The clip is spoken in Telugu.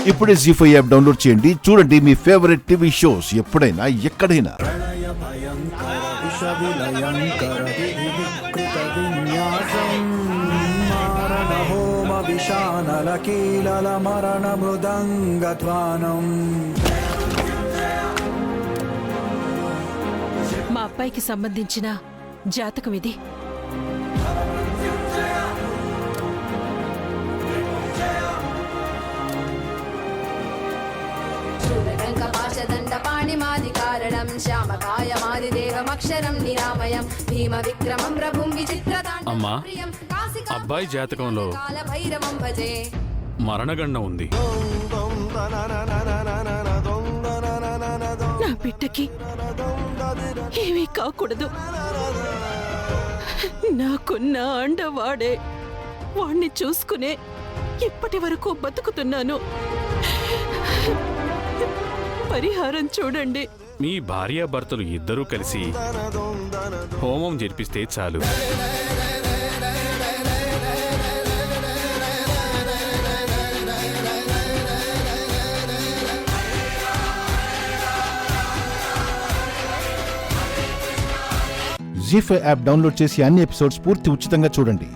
ఇప్పుడే జీ5 యాప్ డౌన్లోడ్ చేయండి. చూడండి మీ ఫేవరెట్ టీవీ షోస్ ఎప్పుడైనా ఎక్కడైనా. మా అబ్బాయికి సంబంధించిన జాతకం ఇది. అమ్మా, అబ్బాయి జాతకంలో మరణగండం ఉంది. నా బిడ్డకి ఏమీ కాకూడదు. నాకున్న అండవాడే. వాణ్ణి చూసుకునే ఇప్పటి వరకు బతుకుతున్నాను. పరిహారం చూడండి. మీ భార్యాభర్తలు ఇద్దరూ కలిసి హోమం జరిపిస్తే చాలు. జీ5 యాప్ డౌన్లోడ్ చేసి అన్ని ఎపిసోడ్స్ పూర్తి ఉచితంగా చూడండి.